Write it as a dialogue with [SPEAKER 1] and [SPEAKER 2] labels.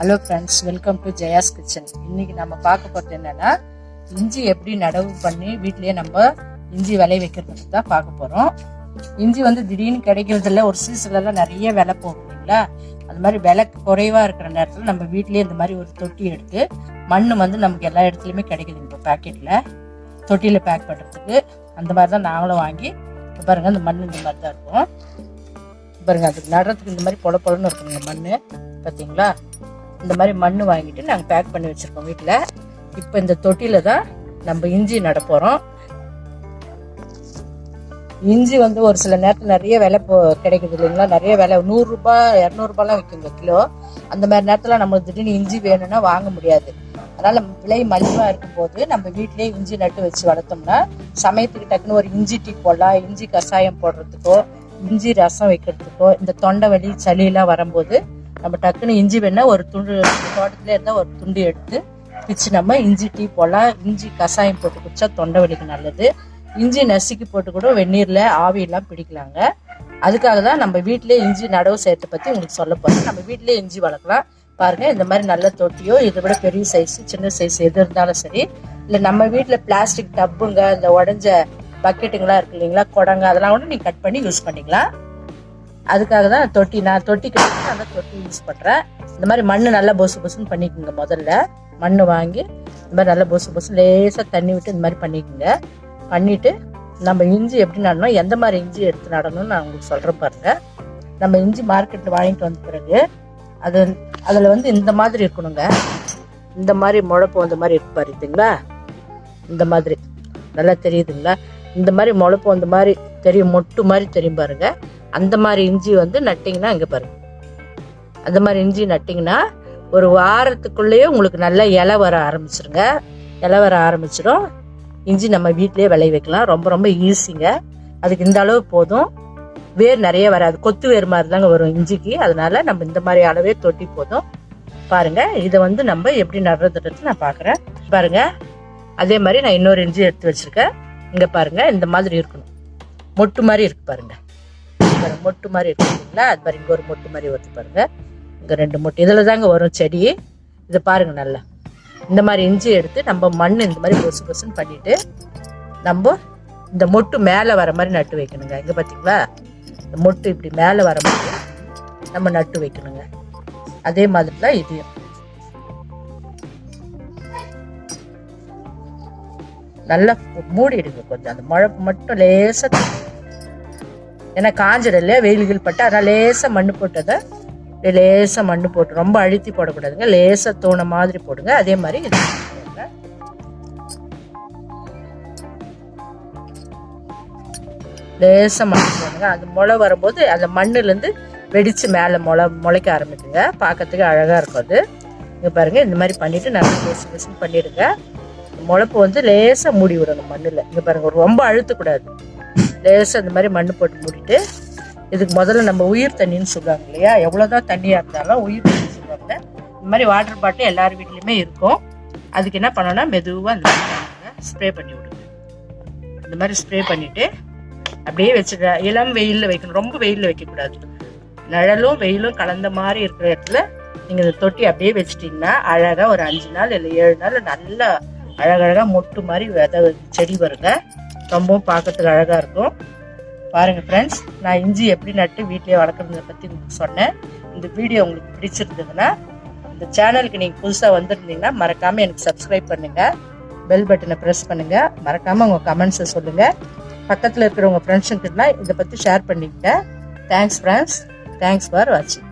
[SPEAKER 1] Hello friends, welcome to Jaya's kitchen. இன்னைக்கு நம்ம பார்க்க போகிறது என்னன்னா, இஞ்சி எப்படி நடவு பண்ணி வீட்லயே நம்ம இஞ்சி விளை வைக்கிறதுக்கு தான் பார்க்க போகிறோம். இஞ்சி வந்து திடீர்னு கிடைக்கிறதில்ல, ஒரு சீசன்லாம் நிறைய விலை போகும் இல்லைங்களா. அது மாதிரி விலை குறைவாக இருக்கிற நேரத்தில் நம்ம வீட்லேயே இந்த மாதிரி ஒரு தொட்டி எடுத்து, மண் வந்து நமக்கு எல்லா இடத்துலையுமே கிடைக்குது. இப்போ பேக்கெட்டில் தொட்டியில் பேக் பண்ணுறதுக்கு அந்த மாதிரி தான் நாங்களும் வாங்கி பாருங்கள். அந்த மண் இந்த மாதிரி தான் இருக்கும் பாருங்கள். அதுக்கு நடுறதுக்கு இந்த மாதிரி பொல பொலன்னு இருக்குங்க மண், பார்த்தீங்களா. இந்த மாதிரி மண் வாங்கிட்டு நாங்கள் பேக் பண்ணி வச்சுருக்கோம் வீட்டில். இப்போ இந்த தொட்டியில் தான் நம்ம இஞ்சி நட போகிறோம். இஞ்சி வந்து ஒரு சில நேரத்தில் நிறைய விலை கிடைக்குது இல்லைங்களா. நிறைய விலை 100 ரூபாய் 200 ரூபாய்லாம் விற்குங்க கிலோ. அந்த மாதிரி நேரத்தில் நம்ம திடீர்னு இஞ்சி வேணும்னா வாங்க முடியாது. அதனால் விலை மலிவாக இருக்கும்போது நம்ம வீட்டிலேயே இஞ்சி நட்டு வச்சு வளர்த்தோம்னா சமயத்துக்கு டக்குன்னு ஒரு இஞ்சி டீ போடலாம், இஞ்சி கஷாயம் போடுறதுக்கோ, இஞ்சி ரசம் வைக்கிறதுக்கோ, இந்த தொண்டை வலி சளியெல்லாம் வரும்போது நம்ம டக்குன்னு இஞ்சி வேணா ஒரு துண்டு தோட்டத்துல இருந்தால் ஒரு துண்டு எடுத்து பிச்சு நம்ம இஞ்சி டீ போடலாம். இஞ்சி கஷாயம் போட்டு குடிச்சா தொண்டை வலிக்கு நல்லது. இஞ்சி நசுக்கி போட்டு கூட வெந்நீரில் ஆவியெல்லாம் பிடிக்கலாங்க. அதுக்காக தான் நம்ம வீட்டிலே இஞ்சி நடவு செய்யறதை பற்றி உங்களுக்கு சொல்ல போகிறேன். நம்ம வீட்டிலே இஞ்சி வளர்க்கலாம். பாருங்கள், இந்த மாதிரி நல்ல தொட்டியோ இதை விட பெரிய சைஸு சின்ன சைஸ் எது இருந்தாலும் சரி, இல்லை நம்ம வீட்டில் பிளாஸ்டிக் டப்புங்க, இந்த உடஞ்ச பக்கெட்டுங்களாம் இருக்கு இல்லைங்களா, குடங்க, அதெல்லாம் கூட நீங்கள் கட் பண்ணி யூஸ் பண்ணிக்கலாம். அதுக்காக தான் நான் தொட்டிக்கு அந்த தொட்டி யூஸ் பண்ணுறேன். இந்த மாதிரி மண் நல்லா பொசு பொசுன்னு பண்ணிக்கோங்க. முதல்ல மண் வாங்கி இந்த மாதிரி நல்லா பொசு பொசு லேசாக தண்ணி விட்டு இந்த மாதிரி பண்ணிக்கோங்க. பண்ணிவிட்டு நம்ம இஞ்சி எப்படி நடணும், எந்த மாதிரி இஞ்சி எடுத்து நடணும்னு நான் உங்களுக்கு சொல்கிறேன் பாருங்கள். நம்ம இஞ்சி மார்க்கெட்டில் வாங்கிட்டு வந்த பிறகு அதில் வந்து இந்த மாதிரி இருக்கணுங்க. இந்த மாதிரி முளைப்பு அந்த மாதிரி இருக்கு பாருங்களா. இந்த மாதிரி நல்லா தெரியுதுங்களா. இந்த மாதிரி முளைப்பு அந்த மாதிரி தெரியும், மொட்டு மாதிரி தெரியும் பாருங்க. அந்த மாதிரி இஞ்சி வந்து நட்டிங்கன்னா இங்கே பாருங்க. அந்த மாதிரி இஞ்சி நட்டிங்கன்னா ஒரு வாரத்துக்குள்ளேயே உங்களுக்கு நல்லா இலை வர ஆரம்பிச்சிருங்க. இலை வர ஆரம்பிச்சிடும். இஞ்சி நம்ம வீட்டிலேயே விளை வைக்கலாம். ரொம்ப ரொம்ப ஈஸிங்க. அதுக்கு இந்த அளவு போதும். வேர் நிறைய வராது, கொத்து வேர் மாதிரி தாங்க வரும் இஞ்சிக்கு. அதனால நம்ம இந்த மாதிரி அளவே தொட்டி போதும். பாருங்க, இதை வந்து நம்ம எப்படி நடுறதுன்னு நான் பார்க்குறேன் பாருங்க. அதே மாதிரி நான் இன்னொரு இஞ்சி எடுத்து வச்சிருக்கேன். இங்கே பாருங்க, இந்த மாதிரி இருக்கணும். மொட்டு மாதிரி இருக்கு பாருங்க. மொட்டு மாதிரி இருக்குங்களா. அது மாதிரி இங்கே ஒரு மொட்டு மாதிரி வருது பாருங்க. இங்கே 2 மொட்டு இதில் தாங்க வரும் செடி. இதை பாருங்க. நல்லா இந்த மாதிரி இஞ்சி எடுத்து நம்ம மண் இந்த மாதிரி பொசு பொசுன்னு பண்ணிட்டு நம்ம இந்த மொட்டு மேலே வர மாதிரி நட்டு வைக்கணுங்க. இங்கே பார்த்தீங்களா, இந்த மொட்டு இப்படி மேலே வர மாதிரி நம்ம நட்டு வைக்கணுங்க. அதே மாதிரி தான் இதையும் நல்லா மூடிடுங்க. கொஞ்சம் அந்த முளைப்பு மட்டும் லேசாக, ஏன்னா காஞ்சிடல வெயில்கள் பட்டு, அதனால் லேசாக மண் போட்டதை லேசாக மண் போட்டு ரொம்ப அழுத்தி போடக்கூடாதுங்க. லேசாக தூண மாதிரி போடுங்க. அதே மாதிரி இது லேசாக மண் போடுங்க. அந்த முளை வரும்போது அந்த மண்ணுலேருந்து வெடித்து மேலே முளைக்க ஆரம்பிக்குங்க. பார்க்கறதுக்கு அழகாக இருக்கும் அது. இங்கே பாருங்கள், இந்த மாதிரி பண்ணிவிட்டு நல்லா பேசி பேசி பண்ணிவிடுங்க. முளைப்பு வந்து லேசாக மூடி விடணும் மண்ணில். இங்கே பாருங்கள், ரொம்ப அழுத்தக்கூடாது. லேசாக இந்த மாதிரி மண் போட்டு மூடிட்டு, இதுக்கு முதல்ல நம்ம உயிர் தண்ணின்னு சொல்லுவாங்க இல்லையா. எவ்வளோதான் தண்ணியாக இருந்தாலும் உயிர் தண்ணி சொல்லுவாங்க. இந்த மாதிரி வாட்டர் பாட்டில் எல்லார் வீட்லேயுமே இருக்கும். அதுக்கு என்ன பண்ணணும்னா மெதுவாக அந்த மாதிரி ஸ்ப்ரே பண்ணி விடுங்க. இந்த மாதிரி ஸ்ப்ரே பண்ணிவிட்டு அப்படியே வச்சுக்க. இளம் வெயிலில் வைக்கணும், ரொம்ப வெயிலில் வைக்கக்கூடாது. நிழலும் வெயிலும் கலந்த மாதிரி இருக்கிற இடத்துல நீங்கள் இந்த தொட்டி அப்படியே வச்சுட்டிங்கன்னா அழகாக ஒரு 5 நாள் இல்லை 7 நாள் நல்லா அழகழகாக மொட்டு மாதிரி செடி வருங்க. ரொம்பவும் பார்க்கறதுக்கு அழகாக இருக்கும். பாருங்கள் ஃப்ரெண்ட்ஸ், நான் இஞ்சி எப்படி நட்டு வீட்டிலே வளர்க்குறதை பற்றி உங்களுக்கு சொன்னேன். இந்த வீடியோ உங்களுக்கு பிடிச்சிருந்ததுன்னா, இந்த சேனலுக்கு நீங்கள் புதுசாக வந்திருந்தீங்கன்னா மறக்காமல் எனக்கு சப்ஸ்கிரைப் பண்ணுங்கள். பெல் பட்டனை ப்ரெஸ் பண்ணுங்கள். மறக்காமல் உங்கள் கமெண்ட்ஸை சொல்லுங்கள். பக்கத்தில் இருக்கிற உங்கள் ஃப்ரெண்ட்ஸுக்கிட்டலாம் இதை பற்றி ஷேர் பண்ணிக்கங்க. Thanks friends. தேங்க்ஸ் ஃபார் வாட்சிங்.